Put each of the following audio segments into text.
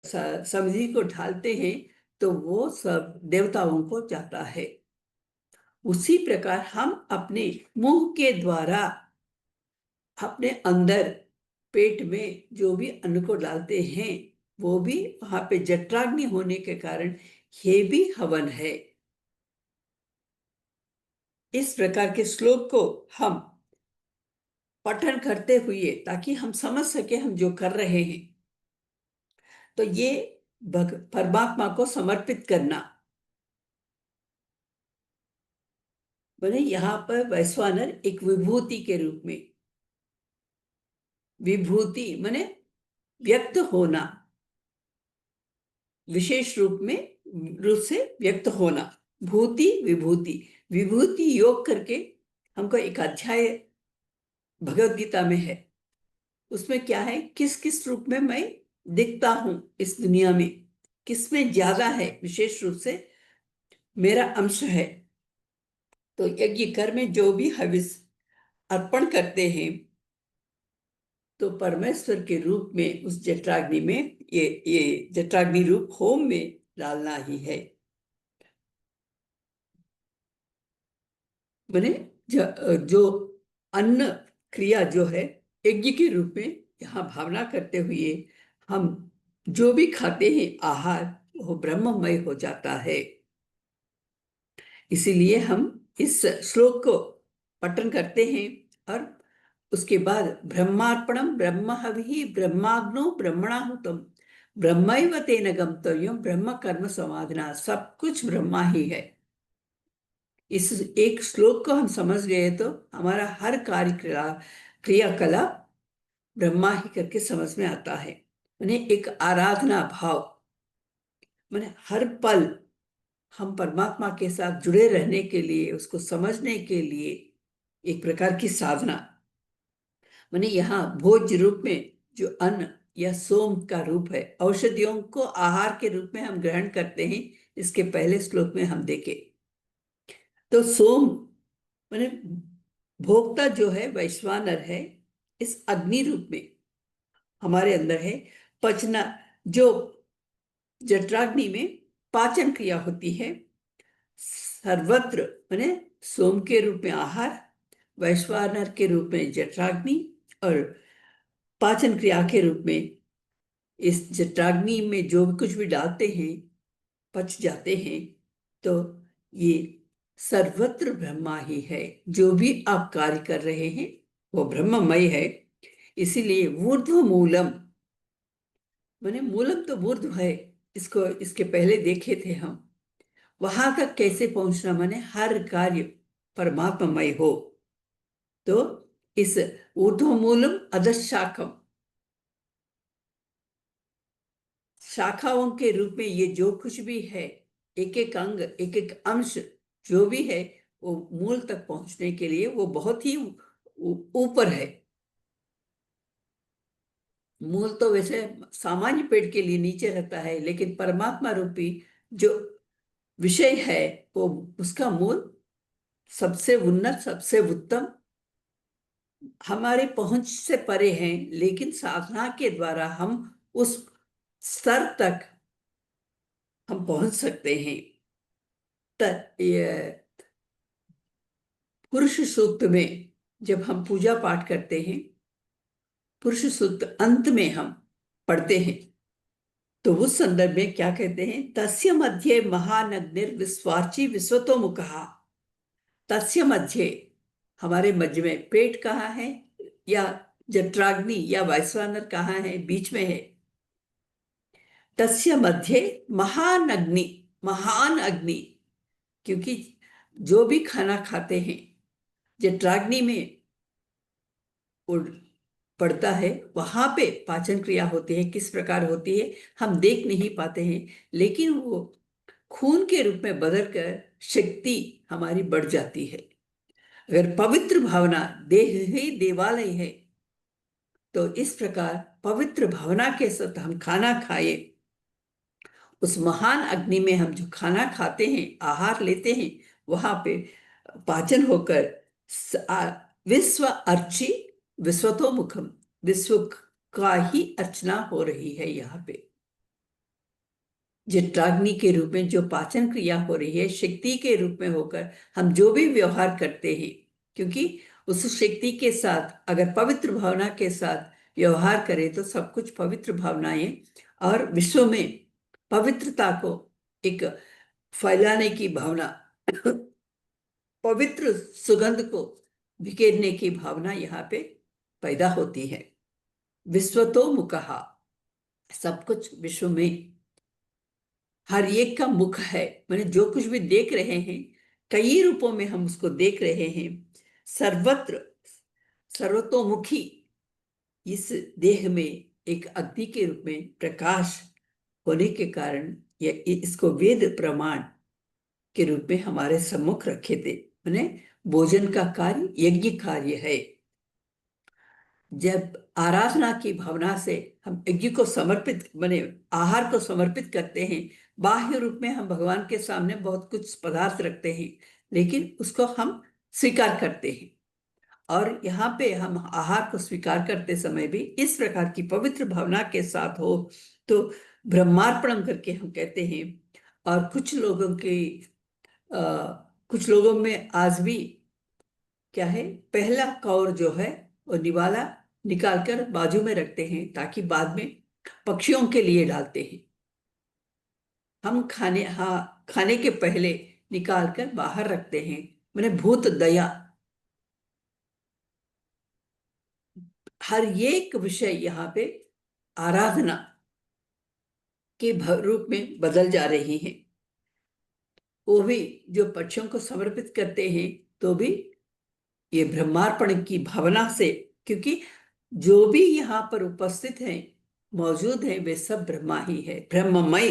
सब्जी को ढालते हैं तो वो सब देवताओं को जाता है। उसी प्रकार हम अपने मुंह के द्वारा अपने अंदर पेट में जो भी अन्न को डालते हैं वो भी वहां पे जठराग्नि होने के कारण ये भी हवन है। इस प्रकार के श्लोक को हम पठन करते हुए ताकि हम समझ सके हम जो कर रहे हैं, तो ये परमात्मा को समर्पित करना। बोले यहाँ पर वैश्वानर एक विभूति के रूप में, विभूति माने व्यक्त होना, विशेष रूप से व्यक्त होना, भूति विभूति, विभूति योग करके हमको एक अध्याय भगवत गीता में है। उसमें क्या है, किस किस रूप में मैं दिखता हूं इस दुनिया में, किसमें ज्यादा है, विशेष रूप से मेरा अंश है। तो यज्ञ कर्म में जो भी हविष अर्पण करते हैं तो परमेश्वर के रूप में उस जठराग्नि में ये जठराग्नि रूप होम में डालना ही है। मैंने जो अन्न क्रिया जो है यज्ञ के रूप में यहाँ भावना करते हुए हम जो भी खाते हैं आहार वो ब्रह्ममय हो जाता है। इसीलिए हम इस श्लोक को पठन करते हैं और उसके बाद ब्रह्मार्पणम ब्रह्म हविः ब्रह्माग्नो ब्रह्मणाहुतम ब्रह्मैव तेन गंतव्यम ब्रह्म कर्म समाधिना, सब कुछ ब्रह्मा ही है। इस एक श्लोक को हम समझ गए तो हमारा हर क्रियाकलाप ब्रह्मा ही करके समझ में आता है। मैंने एक आराधना भाव, मैंने हर पल हम परमात्मा के साथ जुड़े रहने के लिए, उसको समझने के लिए एक प्रकार की साधना। मैंने यहाँ भोज रूप में जो अन्न या सोम का रूप है, औषधियों को आहार के रूप में हम ग्रहण करते हैं, इसके पहले श्लोक में हम देखें तो सोम मैंने भोक्ता जो है वैश्वानर है, इस अग्नि रूप में हमारे अंदर है। पचना, जो जठराग्नि में पाचन क्रिया होती है, सर्वत्र मैंने सोम के रूप में आहार, वैश्वानर के रूप में जठराग्नि और पाचन क्रिया के रूप में इस जठराग्नि में जो भी कुछ भी डालते हैं पच जाते हैं। तो ये सर्वत्र ब्रह्मा ही है, जो भी आप कार्य कर रहे हैं वो ब्रह्ममय है। इसीलिए ऊर्ध्व मूलम, मैंने मूलम तो ऊर्ध्व है, इसको इसके पहले देखे थे हम। वहां तक कैसे पहुंचना, माने हर कार्य परमात्ममय हो। तो इस ऊर्ध्व मूलम अधशाखम, शाखाओं के रूप में ये जो कुछ भी है, एक एक अंग एक एक अंश जो भी है वो मूल तक पहुंचने के लिए वो बहुत ही ऊपर है। मूल तो वैसे सामान्य पेड़ के लिए नीचे रहता है, लेकिन परमात्मा रूपी जो विषय है वो, उसका मूल सबसे उन्नत सबसे उत्तम, हमारे पहुंच से परे हैं, लेकिन साधना के द्वारा हम उस स्तर तक हम पहुंच सकते हैं। ये पुरुष सूक्त में जब हम पूजा पाठ करते हैं, पुरुष सूक्त अंत में हम पढ़ते हैं तो उस संदर्भ में क्या कहते हैं, तस्य मध्ये महानग्निर विश्वाची विश्वतो मुखः। तस्य मध्ये, हमारे मध्य में पेट कहाँ है, या जठराग्नि या वैश्वानर कहाँ है, बीच में है। तस्य मध्ये महान अग्नि, महान अग्नि, क्योंकि जो भी खाना खाते हैं जठराग्नि में पड़ता है, वहां पे पाचन क्रिया होती है। किस प्रकार होती है हम देख नहीं पाते हैं, लेकिन वो खून के रूप में बदल कर शक्ति हमारी बढ़ जाती है। अगर पवित्र भावना, देह ही देवालय है, तो इस प्रकार पवित्र भावना के साथ हम खाना खाए, उस महान अग्नि में हम जो खाना खाते हैं, आहार लेते हैं, वहां पे पाचन होकर विश्व अर्ची विश्वतो मुखम, विश्व का ही अर्चना हो रही है यहाँ पे। जठराग्नि के रूप में जो पाचन क्रिया हो रही है, शक्ति के रूप में होकर हम जो भी व्यवहार करते हैं, क्योंकि उस शक्ति के साथ अगर पवित्र भावना के साथ व्यवहार करें तो सब कुछ पवित्र भावनाएं और विश्व में पवित्रता को एक फैलाने की भावना, पवित्र सुगंध को बिखेरने की भावना यहाँ पे पैदा होती है। विश्व तो मुखहा, सब कुछ विश्व में हर एक का मुख है, मैंने जो कुछ भी देख रहे हैं कई रूपों में हम उसको देख रहे हैं। सर्वत्र सर्वतोमुखी इस देह में एक अग्नि के रूप में प्रकाश होने के कारण इसको वेद प्रमाण के रूप में हमारे सम्मुख रखे थे। मैंने भोजन का कार्य यज्ञ कार्य है। जब आराधना की भावना से हम यज्ञ को समर्पित माने आहार को समर्पित करते हैं, बाह्य रूप में हम भगवान के सामने बहुत कुछ पदार्थ रखते हैं, लेकिन उसको हम स्वीकार करते हैं। और यहाँ पे हम आहार को स्वीकार करते समय भी इस प्रकार की पवित्र भावना के साथ हो तो ब्रह्मार्पणम करके हम कहते हैं। और आ, कुछ लोगों में आज भी क्या है, पहला कौर जो है वो निवाला निकालकर बाजू में रखते हैं ताकि बाद में पक्षियों के लिए डालते हैं। हम खाने के पहले निकाल कर बाहर रखते हैं। मैंने भूत दया, हर एक विषय यहाँ पे आराधना के रूप में बदल जा रही हैं। वो भी जो पक्षियों को समर्पित करते हैं तो भी ये ब्रह्मार्पण की भावना से, क्योंकि जो भी यहाँ पर उपस्थित हैं मौजूद हैं वे सब ब्रह्मा ही है, ब्रह्ममय।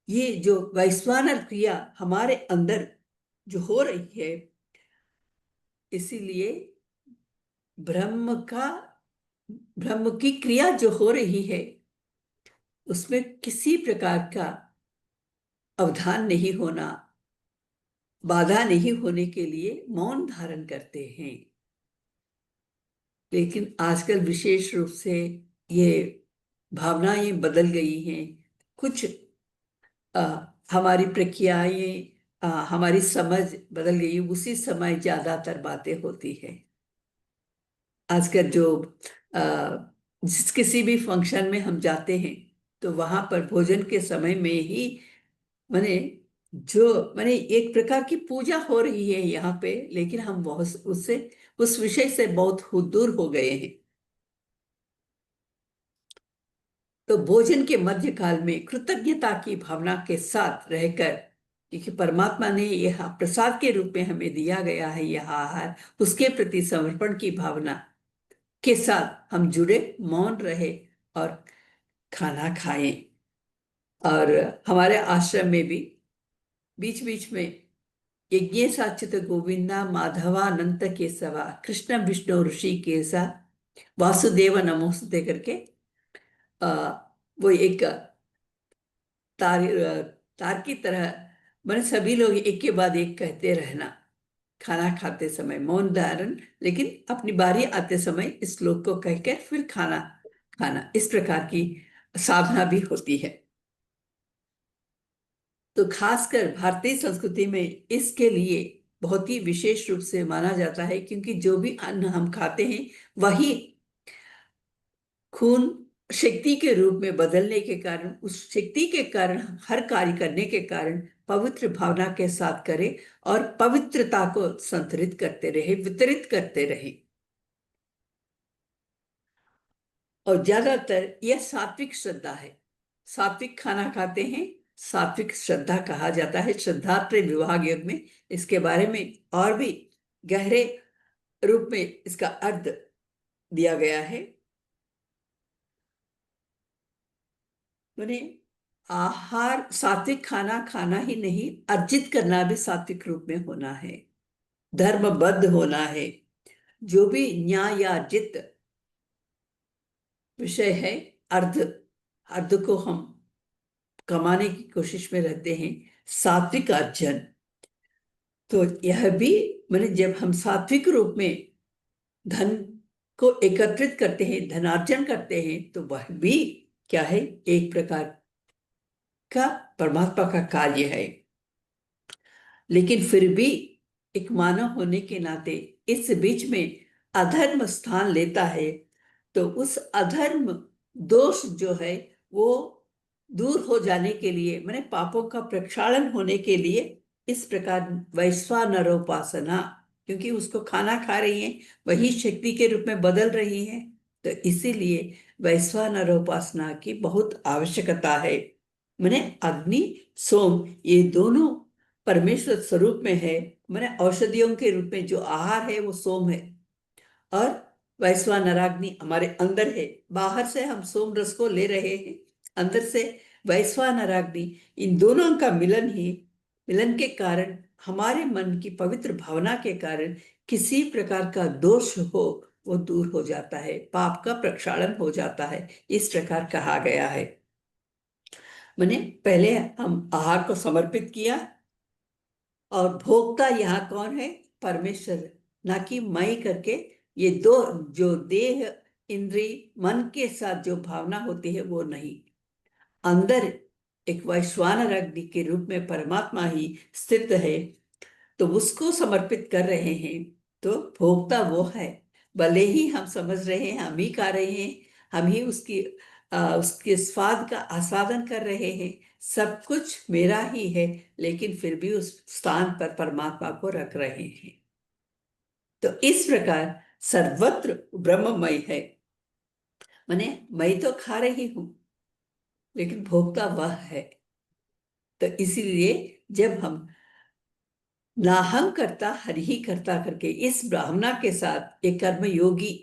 ये जो वैश्वानर क्रिया हमारे अंदर जो हो रही है, इसीलिए ब्रह्म की क्रिया जो हो रही है उसमें किसी प्रकार का अवधान नहीं होना, बाधा नहीं होने के लिए मौन धारण करते हैं। लेकिन आजकल विशेष रूप से ये भावनाएं बदल गई हैं। कुछ हमारी प्रक्रियाएं, हमारी समझ बदल गई, उसी समय ज्यादातर बातें होती है। आजकल जो जिस किसी भी फंक्शन में हम जाते हैं तो वहां पर भोजन के समय में ही माने माने एक प्रकार की पूजा हो रही है यहाँ पे, लेकिन हम बहुत उस विषय से बहुत दूर हो गए हैं। तो भोजन के मध्य काल में कृतज्ञता की भावना के साथ रहकर, क्योंकि परमात्मा ने यह प्रसाद के रूप में हमें दिया गया है यह आहार, उसके प्रति समर्पण की भावना के साथ हम जुड़े, मौन रहे और खाना खाएं। और हमारे आश्रम में भी बीच बीच में यज्ञ साचित गोविंदा माधवानंत केशवा कृष्ण विष्णु ऋषि केसा वासुदेव नमोस्तुते करके वो एक तार तार की तरह मैंने सभी लोग एक के बाद एक कहते रहना, खाना खाते समय मौन धारण, लेकिन अपनी बारी आते समय इस श्लोक को कहकर फिर खाना खाना, इस प्रकार की साधना भी होती है। तो खासकर भारतीय संस्कृति में इसके लिए बहुत ही विशेष रूप से माना जाता है, क्योंकि जो भी अन्न हम खाते हैं वही खून शक्ति के रूप में बदलने के कारण, उस शक्ति के कारण हर कार्य करने के कारण पवित्र भावना के साथ करें और पवित्रता को संतरित करते रहे, वितरित करते रहे। और ज्यादातर यह सात्विक श्रद्धा है। सात्विक खाना खाते हैं, सात्विक श्रद्धा कहा जाता है। श्रद्धात्रय विभाग योग में इसके बारे में और भी गहरे रूप में इसका अर्थ दिया गया है। मैंने आहार सात्विक खाना खाना ही नहीं, अर्जित करना भी सात्विक रूप में होना है, धर्मबद्ध होना है। जो भी न्यायार्जित विषय है, अर्ध अर्ध को हम कमाने की कोशिश में रहते हैं, सात्विक अर्जन। तो यह भी मैंने जब हम सात्विक रूप में धन को एकत्रित करते हैं, धनार्जन करते हैं, तो वह भी क्या है, एक प्रकार का परमात्मा का कार्य है। लेकिन फिर भी एक मानव होने के नाते इस बीच में अधर्म स्थान लेता है, तो उस अधर्म दोष जो है वो दूर हो जाने के लिए, माने पापों का प्रक्षालन होने के लिए इस प्रकार वैश्वानरोपासना, क्योंकि उसको खाना खा रही है, वही शक्ति के रूप में बदल रही है, तो इसीलिए वैश्वानरोपासना की बहुत आवश्यकता है। माने अग्नि, सोम, ये दोनों परमेश्वर स्वरूप में है। माने औषधियों के रूप में जो आहार है वो सोम है, और वैश्वानराग्नि हमारे अंदर है। बाहर से हम सोम रस को ले रहे हैं, अंदर से वैश्वानराग्नि, इन दोनों का मिलन के कारण हमारे मन की पवित्र भावना के कारण किसी प्रकार का दोष हो वो दूर हो जाता है, पाप का प्रक्षालन हो जाता है, इस प्रकार कहा गया है। मैंने पहले हम आहार को समर्पित किया, और भोक्ता यहाँ कौन है, परमेश्वर, ना कि मैं करके। ये दो, जो देह, इंद्री, मन के साथ जो भावना होती है वो नहीं, अंदर एक वैश्वानर अग्नि के रूप में परमात्मा ही स्थित है, तो उसको समर्पित कर रहे हैं। तो भोक्ता वो है, भले ही हम समझ रहे हैं हम ही खा रहे हैं, हम ही उसके स्वाद का आस्वादन कर रहे हैं, सब कुछ मेरा ही है, लेकिन फिर भी उस स्थान पर परमात्मा को रख रहे हैं। तो इस प्रकार सर्वत्र ब्रह्ममय है। माने मैं तो खा रही हूं, लेकिन भोक्ता वह है। तो इसीलिए जब हम नाहं करता हरि ही करता करके इस भावना के साथ, एक कर्म योगी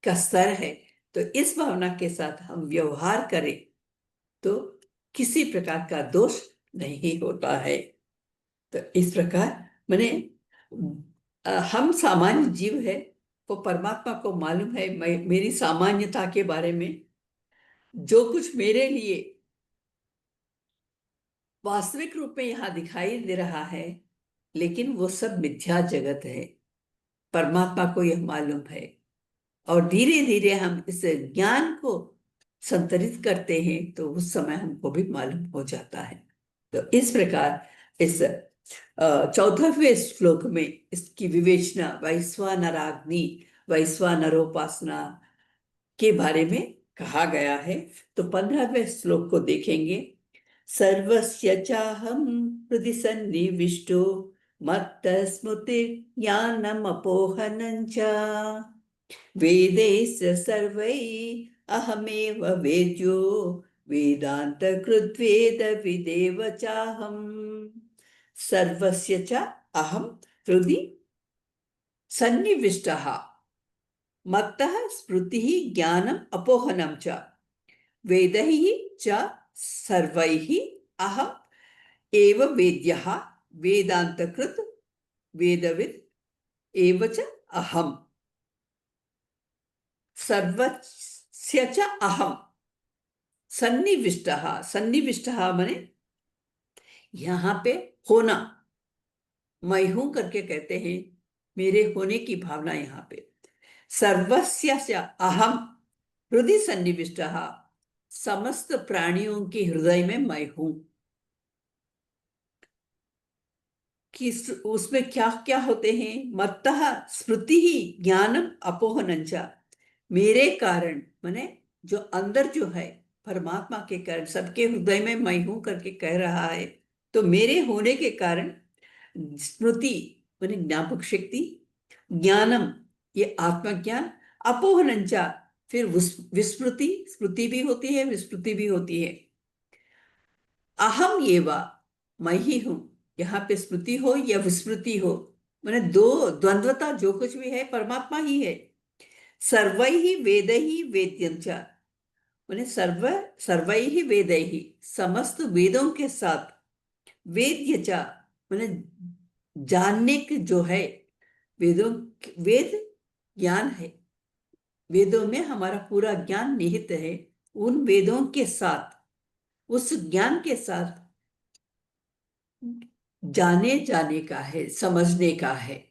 का स्तर है, तो इस भावना के साथ हम व्यवहार करें तो किसी प्रकार का दोष नहीं होता है। तो इस प्रकार मैंने हम सामान्य जीव है, वो परमात्मा को मालूम है मेरी सामान्यता के बारे में, जो कुछ मेरे लिए वास्तविक रूप में यहाँ दिखाई दे रहा है, लेकिन वो सब मिथ्या जगत है, परमात्मा को यह मालूम है। और धीरे धीरे हम इस ज्ञान को संतरित करते हैं, तो उस समय हमको भी मालूम हो जाता है। तो इस प्रकार इस 14वें श्लोक में इसकी विवेचना वैश्वानराग्नि, वैश्वानरोपासना के बारे में कहा गया है। तो 15वें श्लोक को देखेंगे। सर्वस्य चाहं हृदि सन्निविष्टो मत्तः स्मृतिर्ज्ञानमपोहनं च वेदैश्च सर्वैः अहमेव वेद्यो वेदान्तकृद्वेदविदेव चाहम्। सर्वस्य च अहं हृदि सन्निविष्टः मत्तः स्मृतिः ज्ञानम् अपोहनं च वेदैः च सर्वैः अहम् एव वेद्यः वेदान्तकृत् वेदविद् एव च अहम्। सर्वस्य च अहम् सन्निविष्टः, सन्निविष्टः माने यहाँ पे होना, मैं हूं करके कहते हैं, मेरे होने की भावना यहाँ पे। सर्वस्य च अहम् हृदि सन्निविष्टः, समस्त प्राणियों के हृदय में मैं हूं। कि उसमें क्या क्या होते हैं, मत्तः स्मृति ही ज्ञानम अपोहनंच, मेरे कारण, माने जो अंदर जो है परमात्मा के कारण, सबके हृदय में मैं हूं करके कह रहा है, तो मेरे होने के कारण स्मृति माने ज्ञापक शक्ति, ज्ञानम ये आत्मज्ञान, अपोहनंचा फिर विस्मृति, स्मृति भी होती है विस्मृति भी होती है। अहम ये वा, मैं ही हूं, यहाँ पे स्मृति हो या विस्मृति हो, मैंने दो द्वंद्वता जो कुछ भी है परमात्मा ही है। सर्वै ही वेद ही वेद्यंच, मैंने सर्वै ही वेद ही, समस्त वेदों के साथ, वेद्य च मैंने जानने के जो है, वेदों, वेद ज्ञान है, वेदों में हमारा पूरा ज्ञान निहित है। उन वेदों के साथ, उस ज्ञान के साथ जाने जाने का है, समझने का है।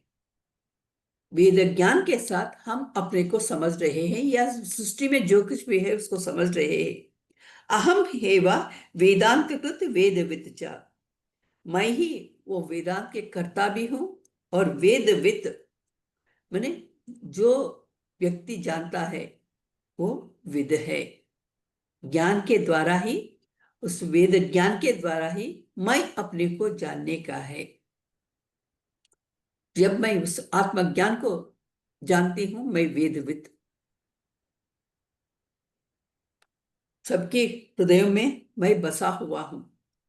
वेद ज्ञान के साथ हम अपने को समझ रहे हैं, या सृष्टि में जो कुछ भी है उसको समझ रहे हैं। अहम हेवा वेदांत कृत वेदविद च, मैं ही वो वेदांत के कर्ता भी हूं और वेदविद माने जो व्यक्ति जानता है वो विद है। ज्ञान के द्वारा ही, उस वेद ज्ञान के द्वारा ही मैं अपने को जानने का है। जब मैं उस आत्मज्ञान को जानती हूं, मैं वेदविद, सबके हृदयों में मैं बसा हुआ हूं।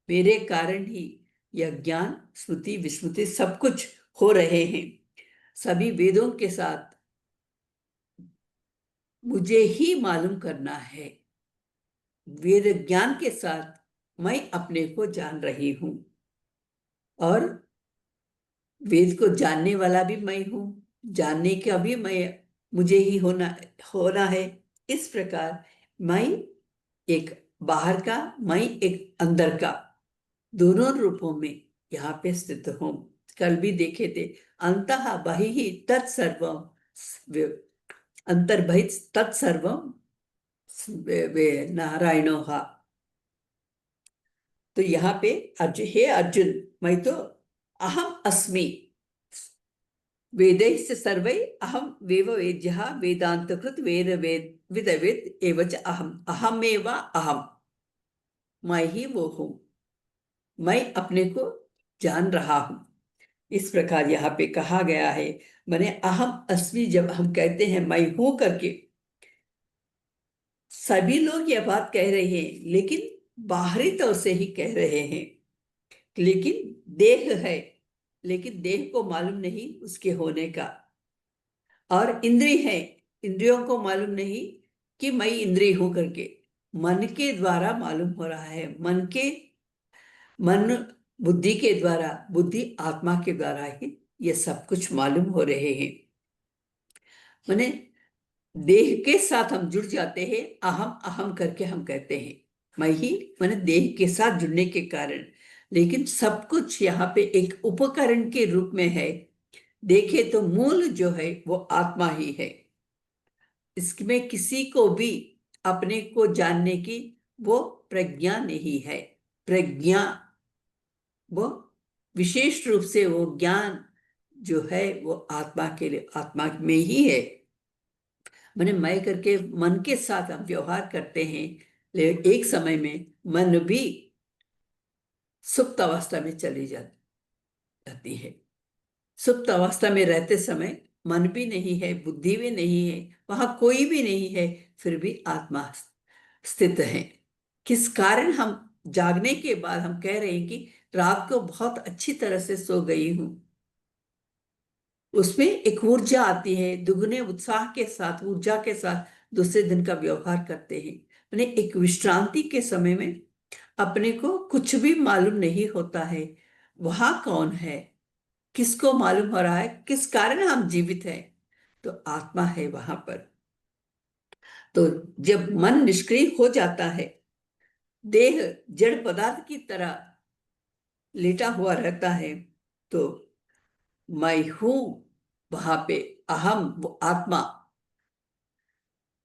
मेरे कारण ही यह ज्ञान, स्मृति विस्मृति सब कुछ हो रहे हैं। सभी वेदों के साथ मुझे ही मालूम करना है। वेद ज्ञान के साथ मैं अपने को जान रही हूं और वेद को जानने वाला भी मैं हूं, जानने का भी मैं, मुझे ही होना होना है। इस प्रकार मैं एक बाहर का, मैं एक अंदर का, दोनों रूपों में यहाँ पे स्थित हूं। कल भी देखे थे, अंतः बहिः तत्सर्वम, अंतर्बहिः तत्सर्वम वे नारायणो हा। तो यहाँ पे अर्जुन, हे अर्जुन, मैं तो अहम अस्मि, वेदैश्च सर्वै अहम वेव वेद्यः वेदान्तकृत वेद वेद विदविद एवच अहम, अहमेव अहम, मैं ही वो हूं, मैं अपने को जान रहा हूं। इस प्रकार यहाँ पे कहा गया है। मैंने अहम अस्मि जब हम कहते हैं मैं हूं करके, सभी लोग यह बात कह रहे हैं, लेकिन बाहरी तौर से ही कह रहे हैं। लेकिन देह है, लेकिन देह को मालूम नहीं उसके होने का। और इंद्रिय है, इंद्रियों को मालूम नहीं कि मैं इंद्रिय हूं करके। मन के द्वारा मालूम हो रहा है, मन बुद्धि के द्वारा, बुद्धि आत्मा के द्वारा ही ये सब कुछ मालूम हो रहे हैं। माने देह के साथ हम जुड़ जाते हैं, अहम अहम करके हम कहते हैं मैं ही, माने देह के साथ जुड़ने के कारण। लेकिन सब कुछ यहाँ पे एक उपकरण के रूप में है। देखे तो मूल जो है वो आत्मा ही है। इसमें किसी को भी अपने को जानने की वो प्रज्ञा नहीं है। प्रज्ञा, वो विशेष रूप से वो ज्ञान जो है वो आत्मा के लिए, आत्मा में ही है। मैंने मैं करके मन के साथ हम व्यवहार करते हैं, लेकिन एक समय में मन भी सुप्त अवस्था में चली जाती है। सुप्त अवस्था में रहते समय मन भी नहीं है, बुद्धि भी नहीं है, वहां कोई भी नहीं है, फिर भी आत्मा स्थित है। किस कारण हम जागने के बाद हम कह रहे हैं कि रात को बहुत अच्छी तरह से सो गई हूं, उसमें एक ऊर्जा आती है, दुगने उत्साह के साथ, ऊर्जा के साथ दूसरे दिन का व्यवहार करते हैं। मैंने एक विश्रांति के समय में अपने को कुछ भी मालूम नहीं होता है, वहां कौन है, किसको मालूम हो रहा है, किस कारण हम जीवित हैं, तो आत्मा है वहां पर। तो जब मन निष्क्रिय हो जाता है, देह जड़ पदार्थ की तरह लेटा हुआ रहता है, तो मैं हूं वहां पे, अहम वो आत्मा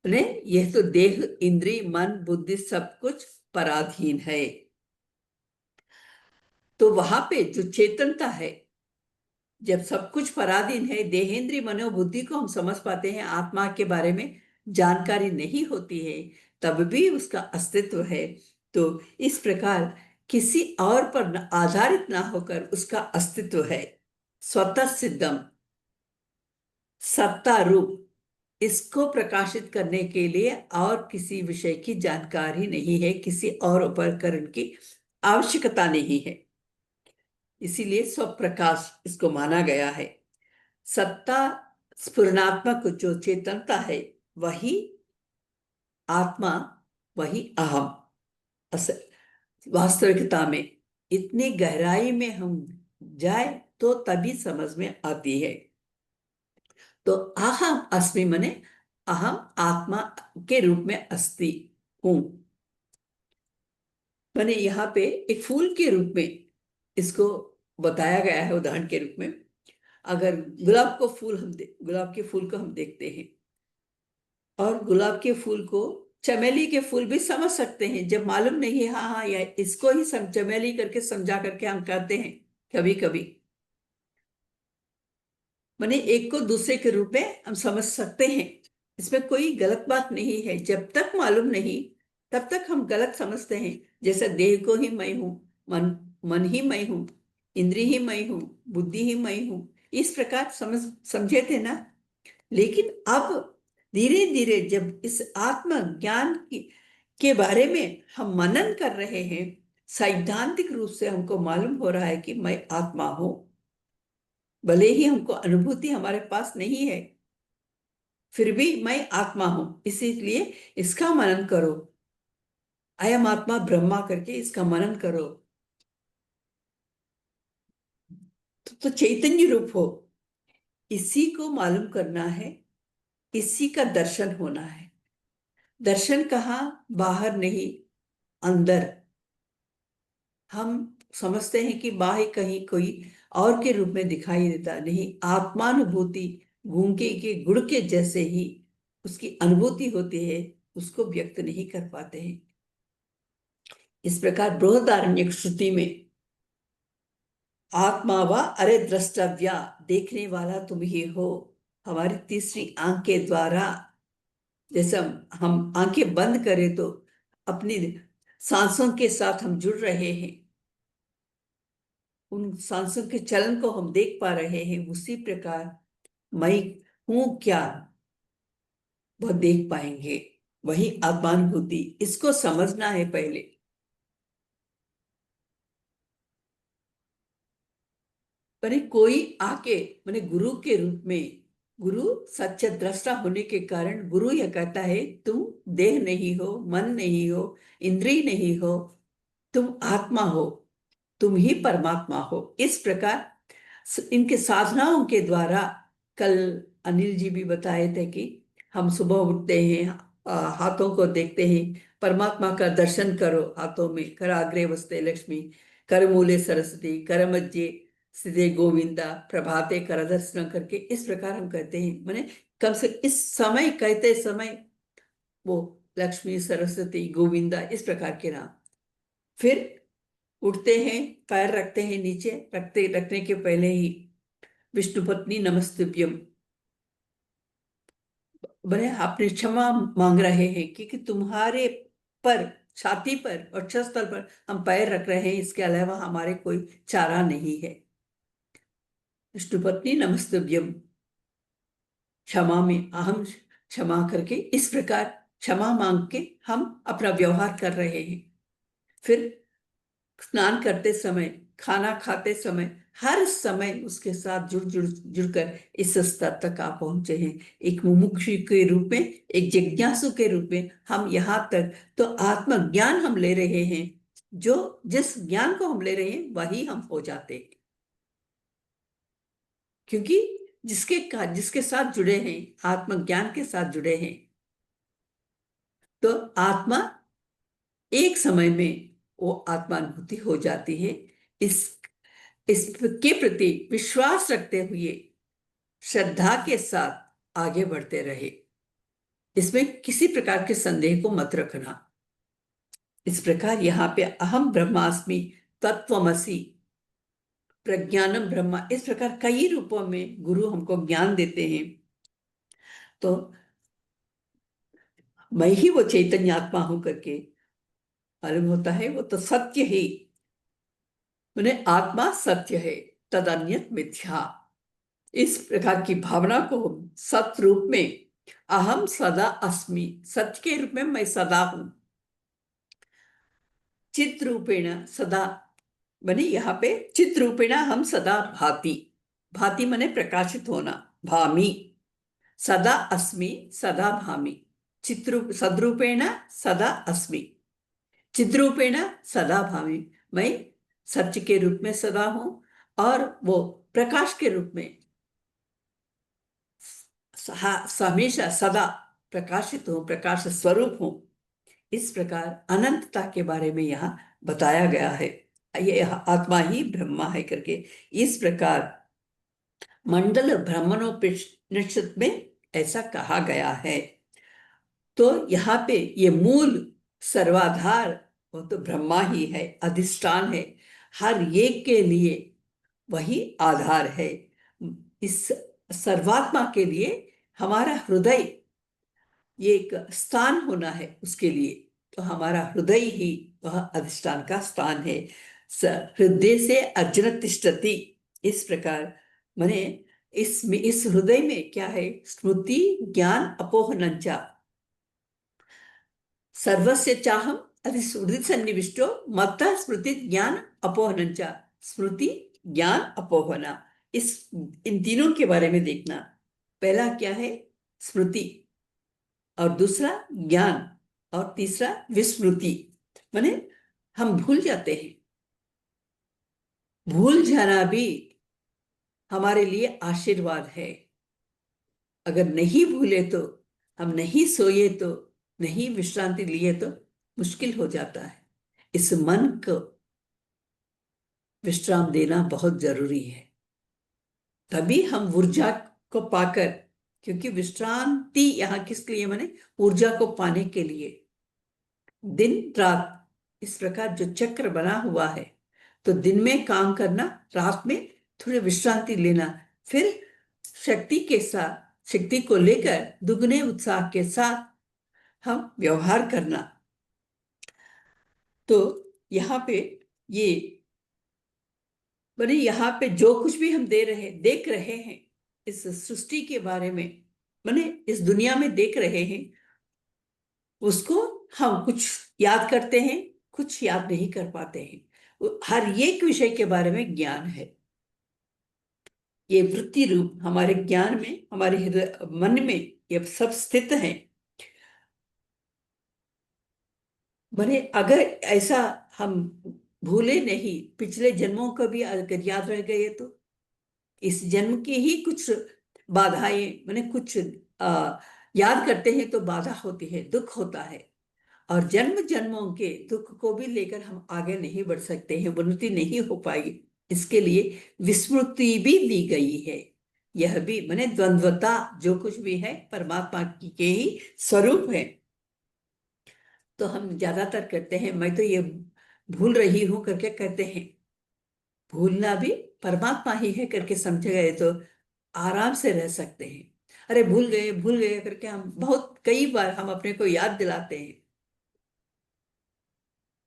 ने, यह तो देह इंद्रिय मन बुद्धि सब कुछ पराधीन है। तो वहां पे जो चेतनता है, जब सब कुछ पराधीन है, देहेंद्रिय मनोबुद्धि को हम समझ पाते हैं, आत्मा के बारे में जानकारी नहीं होती है, तब भी उसका अस्तित्व है। तो इस प्रकार किसी और पर आधारित ना होकर उसका अस्तित्व है, स्वतः सिद्धम, सत्ता रूप। इसको प्रकाशित करने के लिए और किसी विषय की जानकारी नहीं है, किसी और उपकरण की आवश्यकता नहीं है। इसीलिए स्वप्रकाश इसको माना गया है। सत्ता स्फुरणात्मक जो चेतनता है, वही आत्मा, वही अहम। वास्तविकता में इतनी गहराई में हम जाए तो तभी समझ में आती है। तो अहम अस्मि मने अहम आत्मा के रूप में अस्ति हूं। मैंने यहाँ पे एक फूल के रूप में इसको बताया गया है, उदाहरण के रूप में। अगर गुलाब को फूल हम गुलाब के फूल को हम देखते हैं, और गुलाब के फूल को चमेली के फूल भी समझ सकते हैं जब मालूम नहीं है, हाँ हाँ, या इसको ही सम चमेली करके समझा करके हम कहते हैं कभी कभी। माने एक को दूसरे के रूप में हम समझ सकते हैं, इसमें कोई गलत बात नहीं है। जब तक मालूम नहीं तब तक हम गलत समझते हैं। जैसे देह को ही मैं हूं, मन मन ही मैं हूं, इंद्रिय ही मैं हूं, बुद्धि ही मैं हूं, इस प्रकार समझे थे ना। लेकिन अब धीरे धीरे जब इस आत्म ज्ञान के बारे में हम मनन कर रहे हैं, सैद्धांतिक रूप से हमको मालूम हो रहा है कि मैं आत्मा हूं। भले ही हमको अनुभूति हमारे पास नहीं है, फिर भी मैं आत्मा हूं, इसीलिए इसका मनन करो। अयम आत्मा ब्रह्मा करके इसका मनन करो, तो चैतन्य रूप हो। इसी को मालूम करना है, इसी का दर्शन होना है। दर्शन कहाँ? बाहर नहीं, अंदर। हम समझते हैं कि बाहर कहीं कोई और के रूप में दिखाई देता नहीं, आत्मानुभूति गूंगे के गुड़ के जैसे ही उसकी अनुभूति होती है, उसको व्यक्त नहीं कर पाते हैं। इस प्रकार बृहदारण्यक श्रुति में आत्मा व अरे द्रष्टव्या, देखने वाला तुम ही हो। हमारी तीसरी आंख के द्वारा, जैसे हम आंखें बंद करें तो अपनी सांसों के साथ हम जुड़ रहे हैं, उन सांसों के चलन को हम देख पा रहे हैं, उसी प्रकार मैं हूं क्या वह देख पाएंगे। वही आत्मानुभूति, इसको समझना है पहले। पर कोई आके मैंने गुरु के रूप में, गुरु सच्चा दृष्टा होने के कारण गुरु यह कहता है तुम देह नहीं हो, मन नहीं हो, इंद्रिय नहीं हो, तुम आत्मा हो, तुम ही परमात्मा हो। इस प्रकार इनके साधनाओं के द्वारा, कल अनिल जी भी बताए थे कि हम सुबह उठते हैं, हाथों को देखते हैं, परमात्मा का दर्शन करो। हाथों में कराग्रे वस्ते लक्ष्मी, करमूले सरस्वती, करमज्जे स्थिते गोविंदा, प्रभाते कर दर्शन करके इस प्रकार हम कहते हैं। मैंने कम से इस समय कहते समय वो लक्ष्मी सरस्वती गोविंदा इस प्रकार के नाम। फिर उठते हैं, पैर रखते हैं नीचे, रखने के पहले ही विष्णु पत्नी नमस्तुभ्यम, बने आपने क्षमा मांग रहे हैं कि तुम्हारे पर, छाती पर और वक्षस्थल पर हम पैर रख रहे हैं, इसके अलावा हमारे कोई चारा नहीं है। विष्णु पत्नी नमस्तुभ्यम, क्षमा में अहम क्षमा करके इस प्रकार क्षमा मांग के हम अपना व्यवहार कर रहे हैं। फिर स्नान करते समय, खाना खाते समय, हर समय उसके साथ जुड़ जुड़ जुड़कर इस स्तर तक आप पहुंचे हैं। एक मुमुक्षु के रूप में, एक जिज्ञासु के रूप में हम यहाँ तक तो आत्मज्ञान हम ले रहे हैं। जो जिस ज्ञान को हम ले रहे हैं वही हम हो जाते हैं, क्योंकि जिसके साथ जुड़े हैं, आत्मज्ञान के साथ जुड़े हैं, तो आत्मा एक समय में वो आत्मानुभूति हो जाती है। इस इसके प्रति विश्वास रखते हुए श्रद्धा के साथ आगे बढ़ते रहे, इसमें किसी प्रकार के संदेह को मत रखना। इस प्रकार यहाँ पे अहम ब्रह्मास्मि, तत्वमसि, प्रज्ञानम ब्रह्मा, इस प्रकार कई रूपों में गुरु हमको ज्ञान देते हैं। तो मैं ही वो चैतन्य आत्मा हूं करके मालूम होता है, वो तो सत्य ही, मैंने आत्मा सत्य है, तद अन्यत मिथ्या। इस प्रकार की भावना को सत रूप में, अहम सदा अस्मि, सत्य के रूप में मैं सदा हूं, चित रूपेण सदा, बने यहाँ पे चित रूपेण हम सदा भाति, भाति मने प्रकाशित होना, भामी, सदा अस्मि सदा भामी, चित्रूप सद्रूपेण सदा अस्मि, चिद्रूपेण सदा भामी। मैं सत्य के रूप में सदा हूं, और वो प्रकाश के रूप में हमेशा सदा प्रकाशित हूं, प्रकाश स्वरूप हूं। इस प्रकार अनंतता के बारे में यहाँ बताया गया है। ये आत्मा ही ब्रह्मा है करके इस प्रकार मंडल ब्रह्मणोपनिषद में ऐसा कहा गया है। तो यहाँ पे ये मूल सर्वाधार वो तो ब्रह्मा ही है, अधिष्ठान है। हर एक के लिए वही आधार है। इस सर्वात्मा के लिए हमारा हृदय ये एक स्थान होना है उसके लिए। तो हमारा हृदय ही वह अधिष्ठान का स्थान है। हृदय से अर्जुन तिष्ठति, इस प्रकार माने इस हृदय में क्या है? स्मृति ज्ञान अपोहनंचा सर्वस्य चाहम अधिस्मृति सन्निविष्टो मत्तः स्मृति ज्ञान अपोहनंचा। स्मृति ज्ञान अपोहना, इस इन तीनों के बारे में देखना। पहला क्या है? स्मृति, और दूसरा ज्ञान, और तीसरा विस्मृति। माने हम भूल जाते हैं। भूल जाना भी हमारे लिए आशीर्वाद है। अगर नहीं भूले तो, हम नहीं सोए तो, नहीं विश्रांति लिए तो मुश्किल हो जाता है। इस मन को विश्राम देना बहुत जरूरी है, तभी हम ऊर्जा को पाकर, क्योंकि विश्रांति यहाँ किस लिए? माने ऊर्जा को पाने के लिए। दिन रात इस प्रकार जो चक्र बना हुआ है, तो दिन में काम करना, रात में थोड़ी विश्रांति लेना, फिर शक्ति के साथ, शक्ति को लेकर दुगने उत्साह के साथ हम व्यवहार करना। तो यहाँ पे ये बने, यहाँ पे जो कुछ भी हम देख रहे हैं इस सृष्टि के बारे में, माने इस दुनिया में देख रहे हैं, उसको हम कुछ याद करते हैं, कुछ याद नहीं कर पाते हैं। हर एक विषय के बारे में ज्ञान है। ये वृत्ति रूप हमारे ज्ञान में, हमारे मन में ये सब स्थित है। बने अगर ऐसा हम भूले नहीं, पिछले जन्मों का भी अगर याद रह गए तो इस जन्म की ही कुछ बाधाएं, मैंने कुछ याद करते हैं तो बाधा होती है, दुख होता है। और जन्म जन्मों के दुख को भी लेकर हम आगे नहीं बढ़ सकते हैं, उन्नति नहीं हो पाएगी। इसके लिए विस्मृति भी दी गई है। यह भी माने द्वंद्वता, जो कुछ भी है परमात्मा की के ही स्वरूप है। तो हम ज्यादातर करते हैं, मैं तो ये भूल रही हूं करके कहते हैं। भूलना भी परमात्मा ही है करके समझे गए तो आराम से रह सकते हैं। अरे भूल गए करके हम बहुत कई बार हम अपने को याद दिलाते हैं।